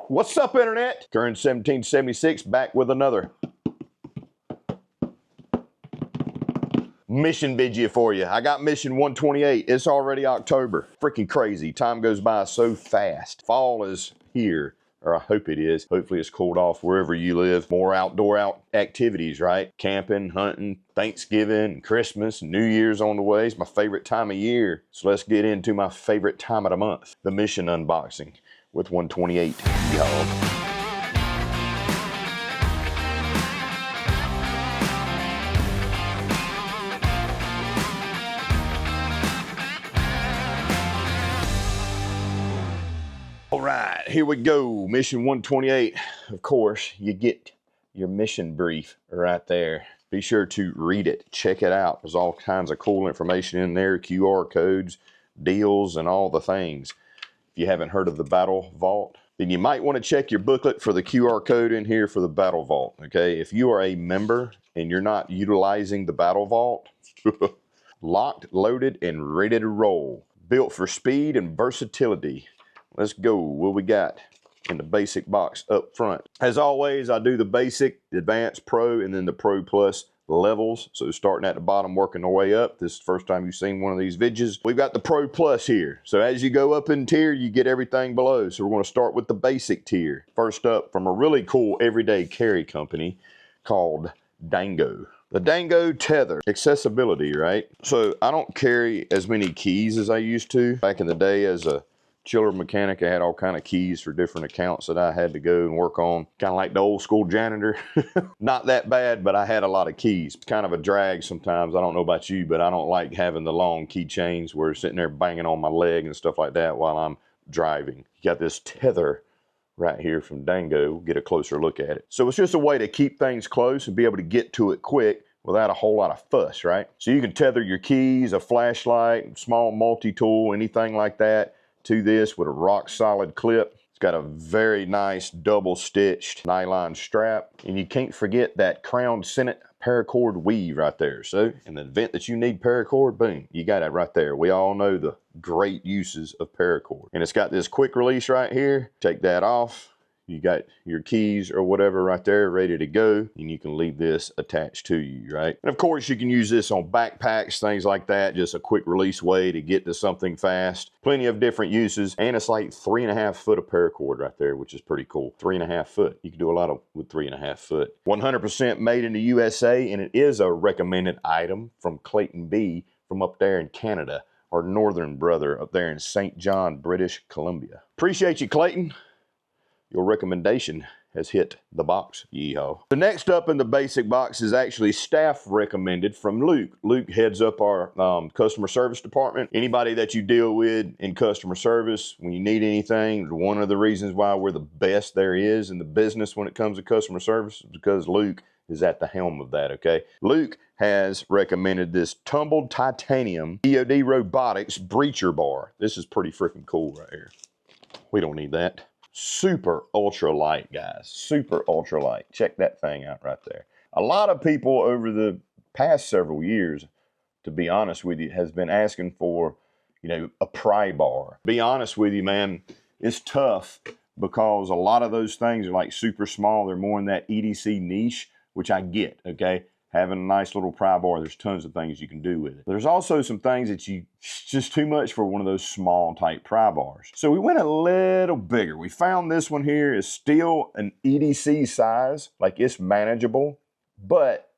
What's up, Internet? Current 1776 back with another mission video for you. I got mission 128. It's already October. Freaking crazy. Time goes by so fast. Fall is here, or I hope it is. Hopefully it's cooled off wherever you live. More outdoor activities, right? Camping, hunting, Thanksgiving, Christmas, New Year's on the way. It's my favorite time of year. So let's get into my favorite time of the month, the mission unboxing with 128, y'all. All right, here we go. Mission 128. Of course, you get your mission brief right there. Be sure to read it, check it out. There's all kinds of cool information in there, QR codes, deals, and all the things. If you haven't heard of the Battle Vault, then you might want to check your booklet for the QR code in here for the Battle Vault, okay? If you are a member and you're not utilizing the Battle Vault, locked, loaded, and ready to roll. Built for speed and versatility. Let's go. What we got in the basic box up front? As always, I do the basic, the advanced, pro, and then the pro plus levels. So starting at the bottom, working our way up. This is the first time you've seen one of these videos. We've got the pro plus here. So as you go up in tier, you get everything below. So we're going to start with the basic tier. First up, from a really cool everyday carry company called Dango. The Dango tether. Accessibility, right? So I don't carry as many keys as I used to. Back in the day as a chiller mechanic, I had all kind of keys for different accounts that I had to go and work on. Kind of like the old school janitor. Not that bad, but I had a lot of keys. It's kind of a drag sometimes. I don't know about you, but I don't like having the long key chains where it's sitting there banging on my leg and stuff like that while I'm driving. You got this tether right here from Dango. We'll get a closer look at it. So it's just a way to keep things close and be able to get to it quick without a whole lot of fuss, right? So you can tether your keys, a flashlight, small multi-tool, anything like that to this with a rock solid clip. It's got a very nice double stitched nylon strap, and you can't forget that Crown Senate paracord weave right there. So in the event that you need paracord, boom, you got it right there. We all know the great uses of paracord. And it's got this quick release right here. Take that off. You got your keys or whatever right there ready to go, and you can leave this attached to you, right? And of course, you can use this on backpacks, things like that, just a quick release way to get to something fast. Plenty of different uses, and it's like 3.5 foot of paracord right there, which is pretty cool. 3.5 foot. You can do a lot with 3.5 foot. 100% made in the USA, and it is a recommended item from Clayton B from up there in Canada, our northern brother up there in St. John, British Columbia. Appreciate you, Clayton. Your recommendation has hit the box. Yeehaw. The next up in the basic box is actually staff recommended from Luke. Luke heads up our customer service department. Anybody that you deal with in customer service, when you need anything, one of the reasons why we're the best there is in the business when it comes to customer service is because Luke is at the helm of that, okay? Luke has recommended this tumbled titanium EOD robotics breacher bar. This is pretty freaking cool right here. We don't need that. Super ultra light, guys. Super ultra light. Check that thing out right there. A lot of people over the past several years, to be honest with you, has been asking for, you know, a pry bar. Be honest with you, man, it's tough because a lot of those things are like super small. They're more in that EDC niche, which I get, okay? Having a nice little pry bar, there's tons of things you can do with it. There's also some things that it's just too much for one of those small type pry bars. So we went a little bigger. We found this one here is still an EDC size, like it's manageable, but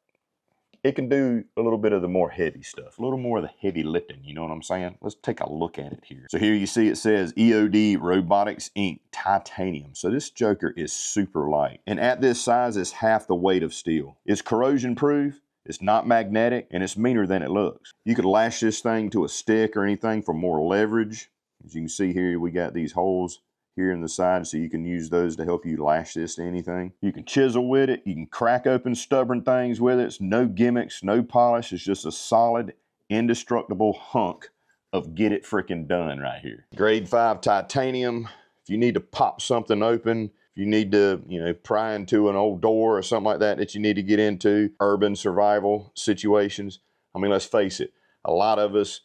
it can do a little bit of the more heavy stuff, a little more of the heavy lifting, you know what I'm saying? Let's take a look at it here. So here you see it says EOD Robotics Inc. Titanium. So this joker is super light. And at this size, it's half the weight of steel. It's corrosion proof, it's not magnetic, and it's meaner than it looks. You could lash this thing to a stick or anything for more leverage. As you can see here, we got these holes here in the side, so you can use those to help you lash this to anything. You can chisel with it. You can crack open stubborn things with it. It's no gimmicks, no polish. It's just a solid, indestructible hunk of get it freaking done right here. Grade 5 titanium. If you need to pop something open, if you need to, you know, pry into an old door or something like that that you need to get into, urban survival situations. I mean, let's face it, a lot of us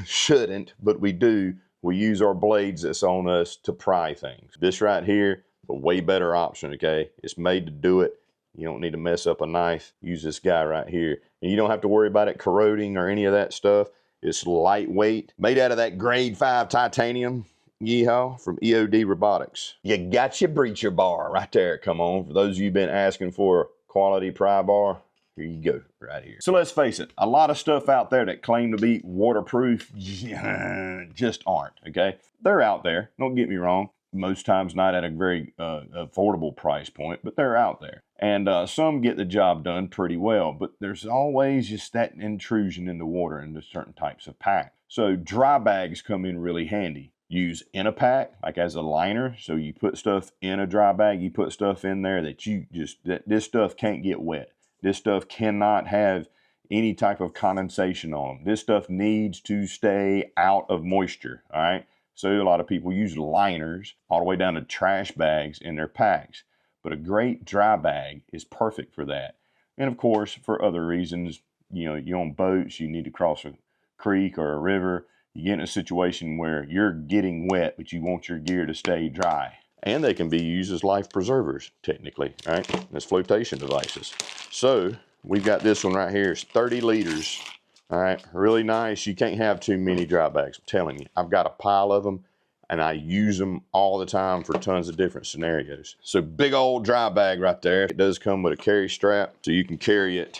shouldn't, but we do. We use our blades that's on us to pry things. This right here, a way better option, okay? It's made to do it. You don't need to mess up a knife. Use this guy right here. And you don't have to worry about it corroding or any of that stuff. It's lightweight, made out of that grade 5 titanium, yeehaw, from EOD Robotics. You got your breacher bar right there, come on. For those of you who've been asking for a quality pry bar, here you go, right here. So let's face it, a lot of stuff out there that claim to be waterproof just aren't, okay? They're out there, don't get me wrong. Most times not at a very affordable price point, but they're out there. And some get the job done pretty well, but there's always just that intrusion into water into certain types of pack. So dry bags come in really handy. Use in a pack, like as a liner. So you put stuff in a dry bag, you put stuff in there that this stuff can't get wet. This stuff cannot have any type of condensation on them. This stuff needs to stay out of moisture, all right? So a lot of people use liners all the way down to trash bags in their packs. But a great dry bag is perfect for that. And of course, for other reasons, you know, you're on boats, you need to cross a creek or a river, you get in a situation where you're getting wet, but you want your gear to stay dry. And they can be used as life preservers, technically, right? As flotation devices. So we've got this one right here. It's 30 liters. All right, really nice. You can't have too many dry bags, I'm telling you. I've got a pile of them, and I use them all the time for tons of different scenarios. So big old dry bag right there. It does come with a carry strap, so you can carry it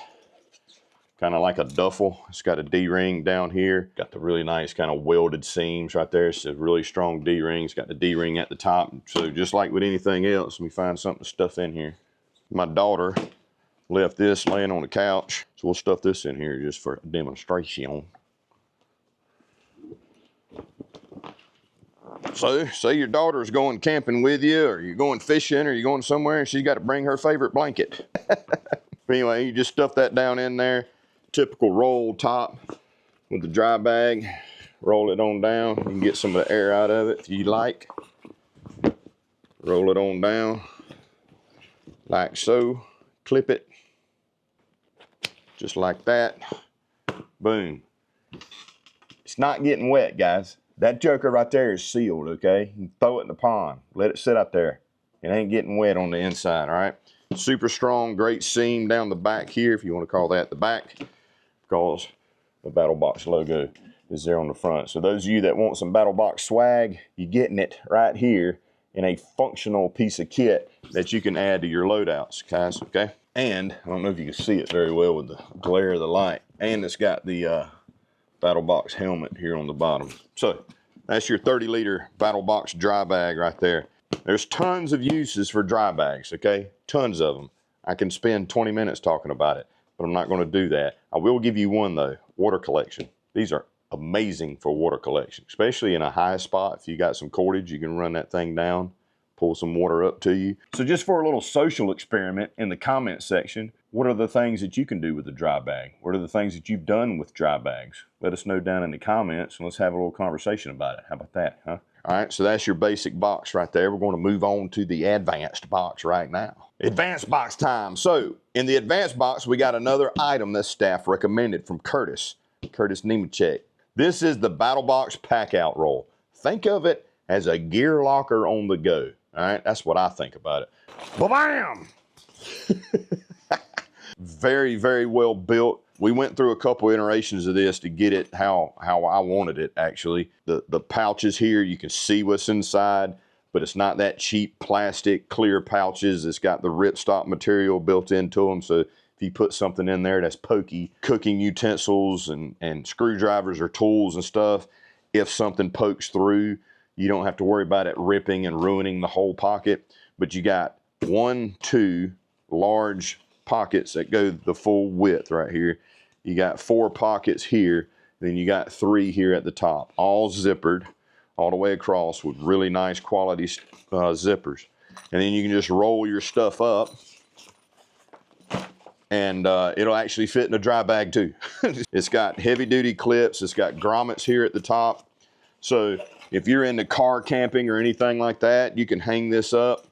kind of like a duffel. It's got a D-ring down here. Got the really nice kind of welded seams right there. It's a really strong D-ring. It's got the D-ring at the top. So just like with anything else, we find something to stuff in here. My daughter left this laying on the couch, so we'll stuff this in here just for a demonstration. So, say your daughter's going camping with you, or you're going fishing, or you're going somewhere, and she's got to bring her favorite blanket. Anyway, you just stuff that down in there. Typical roll top with the dry bag. Roll it on down. You can get some of the air out of it if you like. Roll it on down like so. Clip it just like that. Boom. It's not getting wet, guys. That joker right there is sealed, okay? You can throw it in the pond. Let it sit out there. It ain't getting wet on the inside, all right? Super strong, great seam down the back here, if you want to call that the back, because the Battlbox logo is there on the front. So those of you that want some Battlbox swag, you're getting it right here in a functional piece of kit that you can add to your loadouts, guys, okay? And I don't know if you can see it very well with the glare of the light. And it's got the Battlbox helmet here on the bottom. So that's your 30-liter Battlbox dry bag right there. There's tons of uses for dry bags, okay? Tons of them. I can spend 20 minutes talking about it, but I'm not going to do that. I will give you one though, water collection. These are amazing for water collection, especially in a high spot. If you got some cordage, you can run that thing down, pull some water up to you. So just for a little social experiment in the comment section, what are the things that you can do with a dry bag? What are the things that you've done with dry bags? Let us know down in the comments, and let's have a little conversation about it. How about that, huh? All right, so that's your basic box right there. We're going to move on to the advanced box right now. Advanced box time. So in the advanced box, we got another item that staff recommended from Curtis Nemechek. This is the Battlbox Packout roll. Think of it as a gear locker on the go. All right, that's what I think about it. Ba-bam! Very, very well built. We went through a couple iterations of this to get it how I wanted it, actually. The pouches here, you can see what's inside, but it's not that cheap plastic clear pouches. It's got the ripstop material built into them, so if you put something in there that's pokey, cooking utensils and screwdrivers or tools and stuff, if something pokes through, you don't have to worry about it ripping and ruining the whole pocket. But you got 1, 2 large pockets that go the full width right here. You got 4 pockets here, then you got 3 here at the top, all zippered all the way across with really nice quality zippers. And then you can just roll your stuff up, and it'll actually fit in a dry bag too. It's got heavy duty clips. It's got grommets here at the top. So if you're into car camping or anything like that, you can hang this up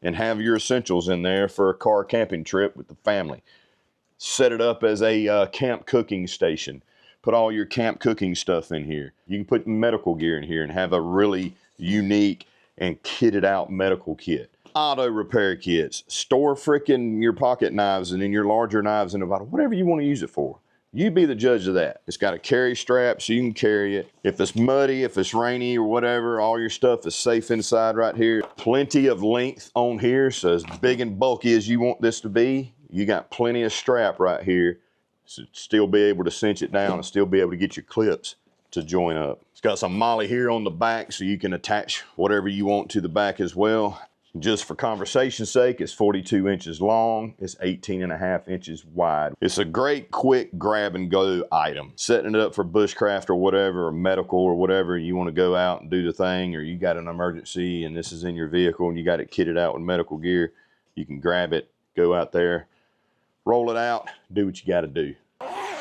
and have your essentials in there for a car camping trip with the family. Set it up as a camp cooking station. Put all your camp cooking stuff in here. You can put medical gear in here and have a really unique and kitted out medical kit. Auto repair kits. Store freaking your pocket knives and then your larger knives in a bottle, whatever you want to use it for. You be the judge of that. It's got a carry strap so you can carry it. If it's muddy, if it's rainy or whatever, all your stuff is safe inside right here. Plenty of length on here, so as big and bulky as you want this to be, you got plenty of strap right here to still be able to cinch it down and still be able to get your clips to join up. It's got some MOLLE here on the back so you can attach whatever you want to the back as well. Just for conversation's sake, it's 42 inches long, it's 18.5 inches wide. It's a great quick grab and go item. Setting it up for bushcraft or whatever, or medical or whatever, you want to go out and do the thing, or you got an emergency and this is in your vehicle and you got it kitted out with medical gear, you can grab it, go out there, roll it out, do what you got to do.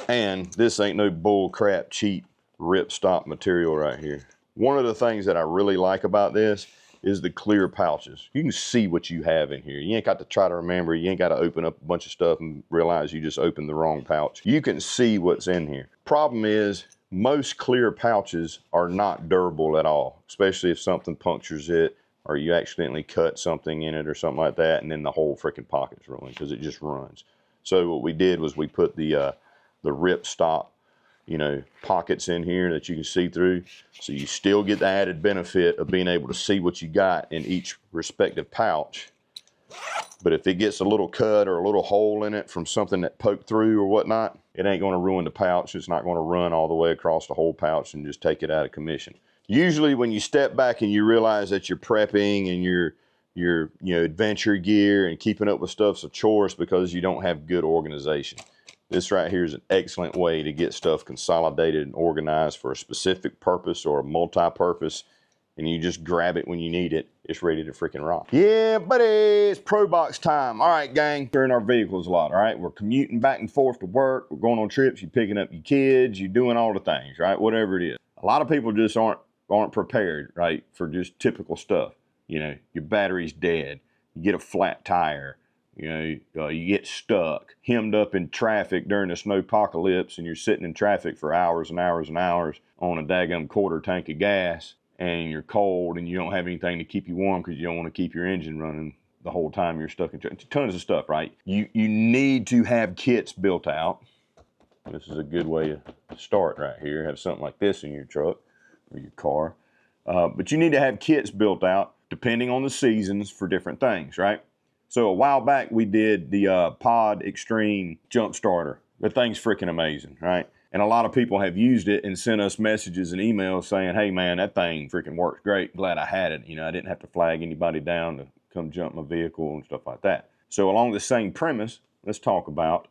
And this ain't no bull crap cheap ripstop material right here. One of the things that I really like about this is the clear pouches. You can see what you have in here. You ain't got to try to remember. You ain't got to open up a bunch of stuff and realize you just opened the wrong pouch. You can see what's in here. Problem is, most clear pouches are not durable at all, especially if something punctures it or you accidentally cut something in it or something like that, and then the whole freaking pocket's ruined because it just runs. So what we did was we put the rip stop, you know, pockets in here that you can see through, so you still get the added benefit of being able to see what you got in each respective pouch. But if it gets a little cut or a little hole in it from something that poked through or whatnot, it ain't going to ruin the pouch. It's not going to run all the way across the whole pouch and just take it out of commission. Usually when you step back and you realize that you're prepping and your you know, adventure gear and keeping up with stuff's a chore, because you don't have good organization. This right here is an excellent way to get stuff consolidated and organized for a specific purpose or a multi-purpose, and you just grab it when you need it. It's ready to freaking rock. Yeah, buddy, it's Pro Box time. All right, gang, we're in our vehicles a lot, all right? We're commuting back and forth to work. We're going on trips. You're picking up your kids. You're doing all the things, right? Whatever it is. A lot of people just aren't prepared, right, for just typical stuff. You know, your battery's dead. You get a flat tire. You know, you get stuck, hemmed up in traffic during the snowpocalypse, and you're sitting in traffic for hours and hours and hours on a daggum quarter tank of gas, and you're cold and you don't have anything to keep you warm because you don't want to keep your engine running the whole time you're stuck in traffic. Tons of stuff, right? You need to have kits built out. This is a good way to start right here. Have something like this in your truck or your car. But you need to have kits built out depending on the seasons for different things, right? So a while back, we did the Pod Extreme Jump Starter. The thing's freaking amazing, right? And a lot of people have used it and sent us messages and emails saying, hey man, that thing freaking works great. Glad I had it. You know, I didn't have to flag anybody down to come jump my vehicle and stuff like that. So along the same premise, let's talk about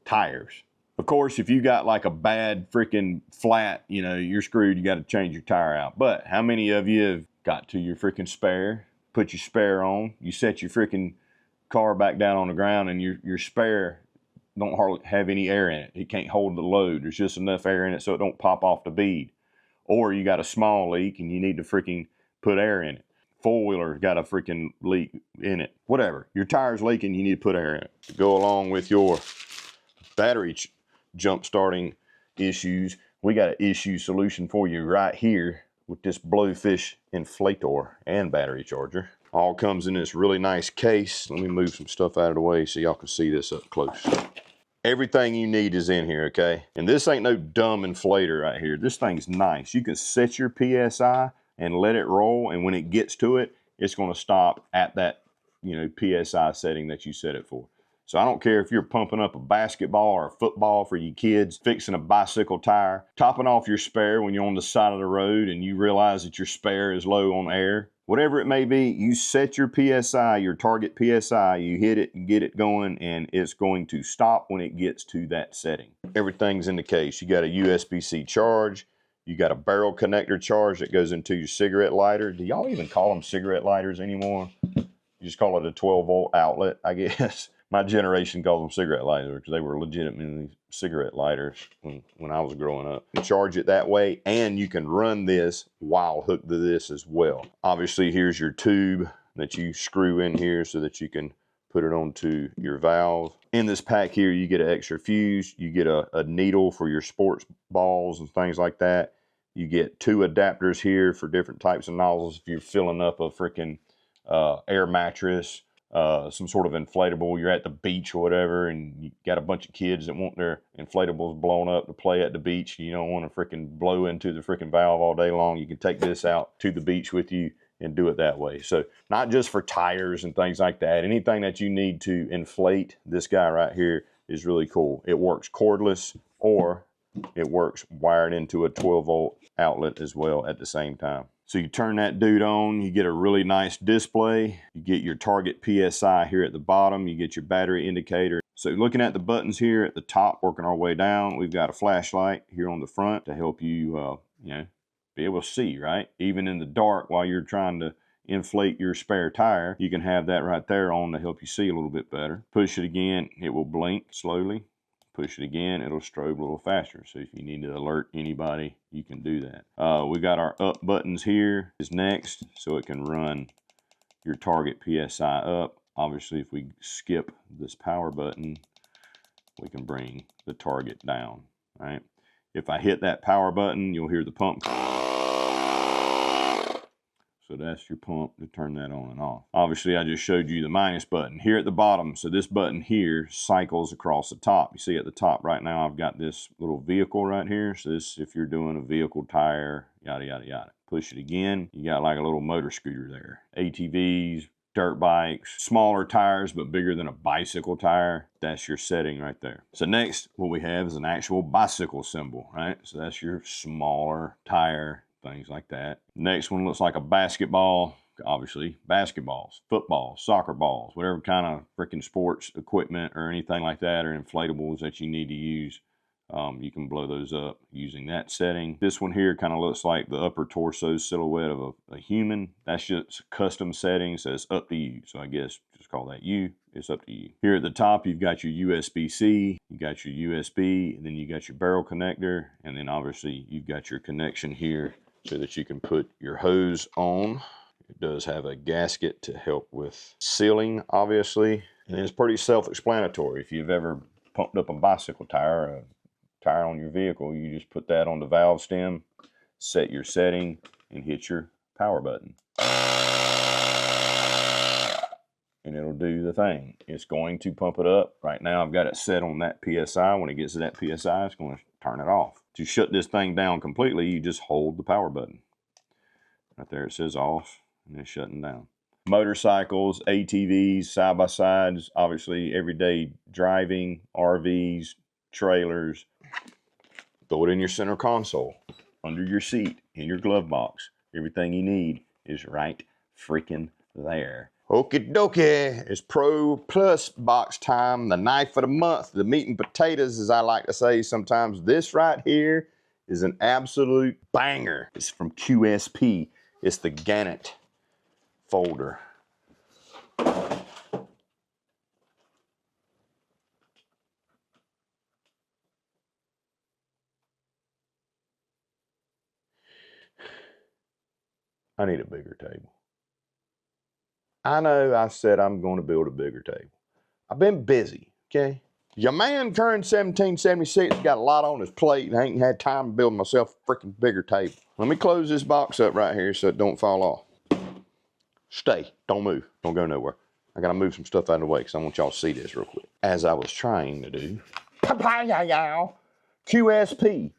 tires. Of course, if you got like a bad freaking flat, you know, you're screwed. You got to change your tire out. But how many of you have got to your freaking spare, put your spare on, you set your freaking car back down on the ground, and your spare don't hardly have any air in it. It can't hold the load. There's just enough air in it so it don't pop off the bead. Or you got a small leak and you need to freaking put air in it. Four-wheeler's got a freaking leak in it. Whatever. Your tire's leaking, you need to put air in it. To go along with your battery jump starting issues, we got an issue solution for you right here with this Blowfish inflator and battery charger. All comes in this really nice case. Let me move some stuff out of the way so y'all can see this up close. Everything you need is in here, okay? And this ain't no dumb inflator right here. This thing's nice. You can set your PSI and let it roll, and when it gets to it, it's gonna stop at that, you know, PSI setting that you set it for. So I don't care if you're pumping up a basketball or a football for your kids, fixing a bicycle tire, topping off your spare when you're on the side of the road and you realize that your spare is low on air. Whatever it may be, you set your PSI, your target PSI, you hit it and get it going, and it's going to stop when it gets to that setting. Everything's in the case. You got a USB-C charge. You got a barrel connector charge that goes into your cigarette lighter. Do y'all even call them cigarette lighters anymore? You just call it a 12-volt outlet, I guess. My generation calls them cigarette lighters because they were legitimately cigarette lighters when I was growing up. You charge it that way, and you can run this while hooked to this as well. Obviously, here's your tube that you screw in here so that you can put it onto your valve. In this pack here, you get an extra fuse. You get a needle for your sports balls and things like that. You get 2 adapters here for different types of nozzles if you're filling up a freaking air mattress, some sort of inflatable. You're at the beach or whatever, and you got a bunch of kids that want their inflatables blown up to play at the beach. You don't want to freaking blow into the freaking valve all day long. You can take this out to the beach with you and do it that way. So not just for tires and things like that. Anything that you need to inflate, this guy right here is really cool. It works cordless, or it works wired into a 12-volt outlet as well at the same time. So you turn that dude on, you get a really nice display. You get your target PSI here at the bottom. You get your battery indicator. So looking at the buttons here at the top, working our way down, we've got a flashlight here on the front to help you, be able to see, right? Even in the dark while you're trying to inflate your spare tire, you can have that right there on to help you see a little bit better. Push it again, it will blink slowly. Push it again, it'll strobe a little faster. So if you need to alert anybody, you can do that. We got our up buttons here is next, so it can run your target PSI up. Obviously, if we skip this power button, we can bring the target down, right? If I hit that power button, you'll hear the pump. So that's your pump to turn that on and off. Obviously, I just showed you the minus button here at the bottom. So this button here cycles across the top. You see at the top right now, I've got this little vehicle right here. So this, if you're doing a vehicle tire, yada, yada, yada. Push it again. You got like a little motor scooter there. ATVs, dirt bikes, smaller tires, but bigger than a bicycle tire. That's your setting right there. So next, what we have is an actual bicycle symbol, right? So that's your smaller tire, things like that. Next one looks like a basketball. Obviously, basketballs, footballs, soccer balls, whatever kind of freaking sports equipment or anything like that, or inflatables that you need to use. You can blow those up using that setting. This one here kind of looks like the upper torso silhouette of a human. That's just custom settings. So it's up to you. So I guess just call that you. It's up to you. Here at the top, you've got your USB-C, you got your USB, and then you got your barrel connector, and then obviously you've got your connection here so that you can put your hose on. It does have a gasket to help with sealing, obviously, and it's pretty self-explanatory. If you've ever pumped up a bicycle tire, a tire on your vehicle, you just put that on the valve stem, set your setting, and hit your power button. And it'll do the thing. It's going to pump it up. Right now I've got it set on that PSI. When it gets to that PSI, it's going to turn it off. To shut this thing down completely, you just hold the power button. Right there it says off, and it's shutting down. Motorcycles, ATVs, side-by-sides, obviously everyday driving, RVs, trailers. Throw it in your center console, under your seat, in your glove box. Everything you need is right freaking there. Okie dokie, it's Pro Plus box time, the knife of the month, the meat and potatoes, as I like to say sometimes. This right here is an absolute banger. It's from QSP. It's the Ganet folder. I need a bigger table. I know I said I'm going to build a bigger table. I've been busy, okay? Your man turned 1776, got a lot on his plate, and I ain't had time to build myself a freaking bigger table. Let me close this box up right here so it don't fall off. Stay, don't move, don't go nowhere. I gotta move some stuff out of the way because I want y'all to see this real quick. As I was trying to do, QSP,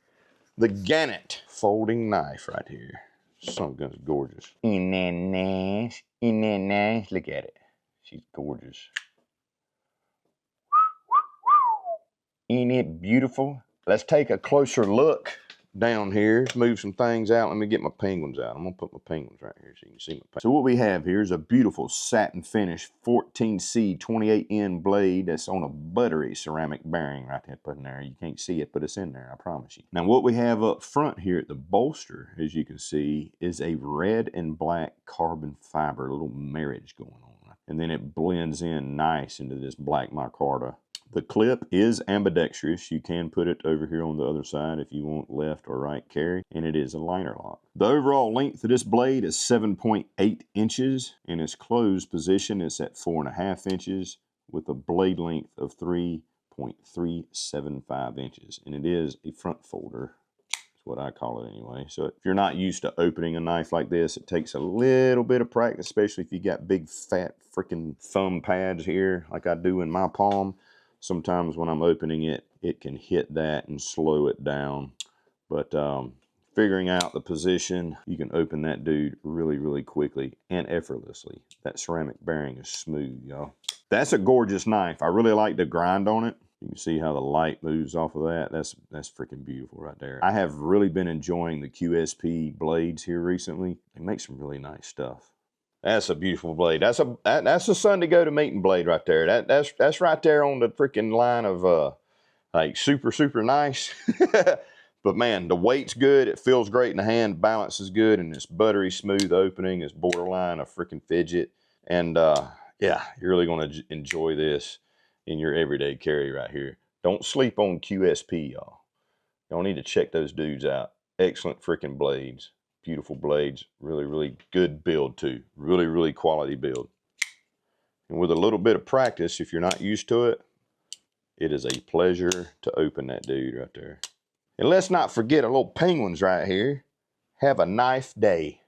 the Ganet folding knife right here. Something gorgeous. Isn't that nice? Isn't that nice? Look at it. She's gorgeous. Ain't it beautiful? Let's take a closer look down here. Move some things out. Let me get my penguins out. I'm gonna put my penguins right here so you can see my penguins. So what we have here is a beautiful satin finish 14C 28N blade that's on a buttery ceramic bearing right there. Put in there. You can't see it, but it's in there, I promise you. Now what we have up front here at the bolster, as you can see, is a red and black carbon fiber, a little marriage going on. And then it blends in nice into this black micarta. The clip is ambidextrous. You can put it over here on the other side if you want left or right carry, and it is a liner lock. The overall length of this blade is 7.8 inches, and its closed position is at 4.5 inches with a blade length of 3.375 inches, and it is a front folder. That's what I call it anyway. So if you're not used to opening a knife like this, it takes a little bit of practice, especially if you got big fat freaking thumb pads here like I do in my palm. Sometimes when I'm opening it, it can hit that and slow it down. But figuring out the position, you can open that dude really, really quickly and effortlessly. That ceramic bearing is smooth, y'all. That's a gorgeous knife. I really like the grind on it. You can see how the light moves off of that. That's freaking beautiful right there. I have really been enjoying the QSP blades here recently. They make some really nice stuff. That's a beautiful blade. That's a Sunday go to meeting blade right there. That's right there on the freaking line of like super, super nice. But man, the weight's good. It feels great in the hand. Balance is good, and this buttery smooth opening is borderline a freaking fidget. And yeah, you're really going to enjoy this in your everyday carry right here. Don't sleep on QSP, y'all. Y'all need to check those dudes out. Excellent freaking blades. Beautiful blades. Really, really good build too. Really, really quality build. And with a little bit of practice, if you're not used to it, it is a pleasure to open that dude right there. And let's not forget our little penguins right here. Have a knife day.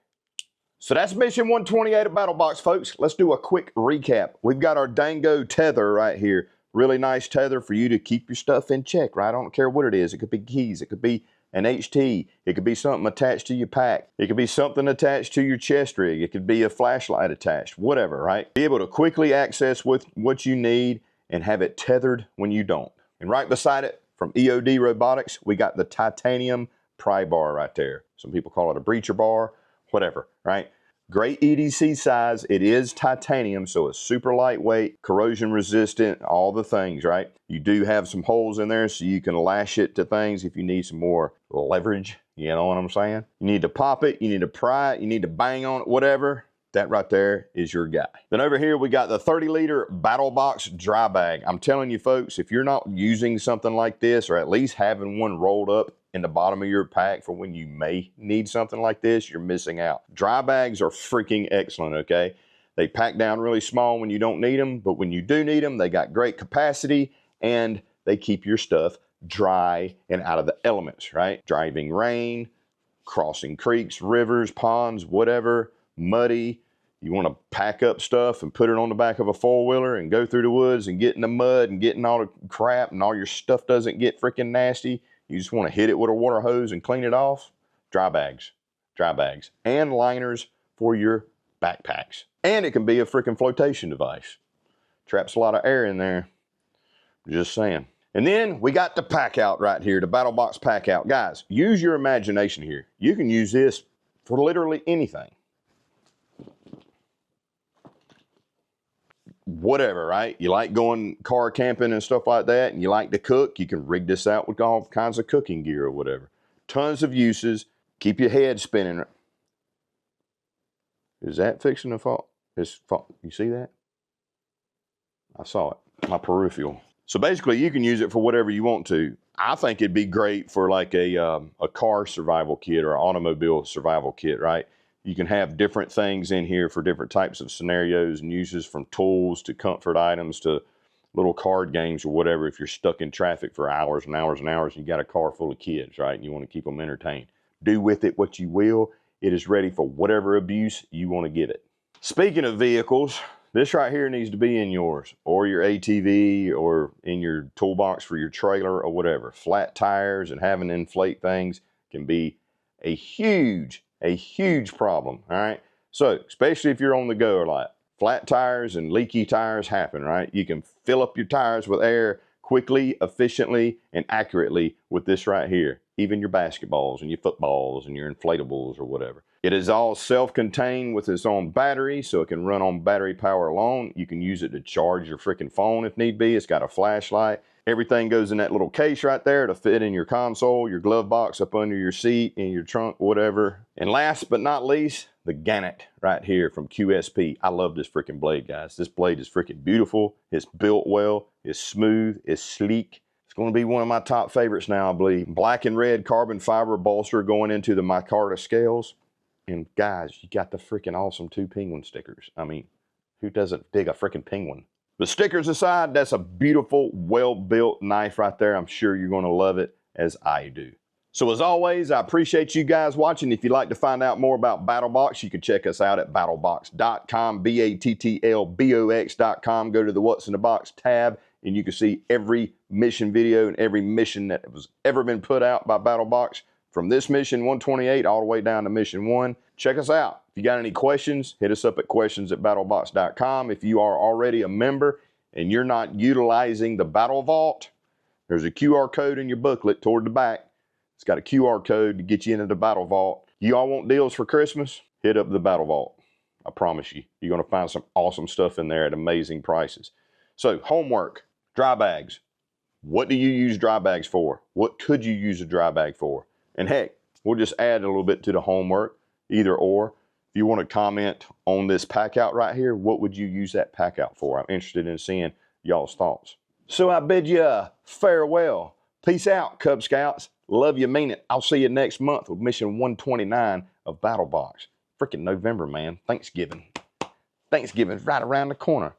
So that's mission 128 of Battlebox, folks. Let's do a quick recap. We've got our Dango tether right here. Really nice tether for you to keep your stuff in check, right? I don't care what it is. It could be keys. It could be an HT. It could be something attached to your pack. It could be something attached to your chest rig. It could be a flashlight attached, whatever, right? Be able to quickly access with what you need and have it tethered when you don't. And right beside it, from EOD Robotics, we got the titanium pry bar right there. Some people call it a breacher bar, whatever, right? Great EDC size. It is titanium, so it's super lightweight, corrosion resistant, all the things, right? You do have some holes in there so you can lash it to things if you need some more leverage. You know what I'm saying? You need to pop it, you need to pry it, you need to bang on it, whatever. That right there is your guy. Then over here, we got the 30-liter Battlbox dry bag. I'm telling you, folks, if you're not using something like this, or at least having one rolled up in the bottom of your pack for when you may need something like this, you're missing out. Dry bags are freaking excellent, okay? They pack down really small when you don't need them, but when you do need them, they got great capacity, and they keep your stuff dry and out of the elements, right? Driving rain, crossing creeks, rivers, ponds, whatever, muddy. You want to pack up stuff and put it on the back of a four-wheeler and go through the woods and get in the mud and getting all the crap and all your stuff doesn't get freaking nasty. You just want to hit it with a water hose and clean it off. Dry bags, and liners for your backpacks. And it can be a freaking flotation device. Traps a lot of air in there. Just saying. And then we got the Packout right here, the Battlbox Packout. Guys, use your imagination here. You can use this for literally anything. Whatever, right? You like going car camping and stuff like that, and you like to cook, you can rig this out with all kinds of cooking gear or whatever. Tons of uses. Keep your head spinning. Is that fixing to fall? You see that? I saw it. My peripheral. So basically, you can use it for whatever you want to. I think it'd be great for like a car survival kit or an automobile survival kit, right? You can have different things in here for different types of scenarios and uses, from tools to comfort items to little card games or whatever. If you're stuck in traffic for hours and hours and hours and you got a car full of kids, right? And you want to keep them entertained. Do with it what you will. It is ready for whatever abuse you want to give it. Speaking of vehicles, this right here needs to be in yours or your ATV or in your toolbox for your trailer or whatever. Flat tires and having to inflate things can be a huge problem, all right? So, especially if you're on the go a lot, flat tires and leaky tires happen, right? You can fill up your tires with air quickly, efficiently, and accurately with this right here. Even your basketballs and your footballs and your inflatables or whatever. It is all self-contained with its own battery, so it can run on battery power alone. You can use it to charge your freaking phone if need be. It's got a flashlight. Everything goes in that little case right there to fit in your console, your glove box, up under your seat, in your trunk, whatever. And last but not least, the Ganet right here from QSP. I love this freaking blade, guys. This blade is freaking beautiful. It's built well. It's smooth. It's sleek. It's going to be one of my top favorites now, I believe. Black and red carbon fiber bolster going into the micarta scales. And guys, you got the freaking awesome 2 penguin stickers. I mean, who doesn't dig a freaking penguin? The stickers aside, that's a beautiful, well-built knife right there. I'm sure you're going to love it as I do. So as always, I appreciate you guys watching. If you'd like to find out more about Battlbox, you can check us out at battlbox.com, battlbox.com. Go to the What's in the Box tab, and you can see every mission video and every mission that has ever been put out by Battlbox, from this mission 128 all the way down to mission 1. Check us out. If you got any questions, hit us up at questions@battlbox.com. If you are already a member and you're not utilizing the Battle Vault, there's a QR code in your booklet toward the back. It's got a QR code to get you into the Battle Vault. You all want deals for Christmas? Hit up the Battle Vault. I promise you, you're going to find some awesome stuff in there at amazing prices. So, homework, dry bags. What do you use dry bags for? What could you use a dry bag for? And heck, we'll just add a little bit to the homework, either or. If you want to comment on this Packout right here, what would you use that Packout for? I'm interested in seeing y'all's thoughts. So I bid you farewell. Peace out, Cub Scouts. Love you, mean it. I'll see you next month with mission 129 of Battlebox. Freaking November, man. Thanksgiving. Thanksgiving's right around the corner.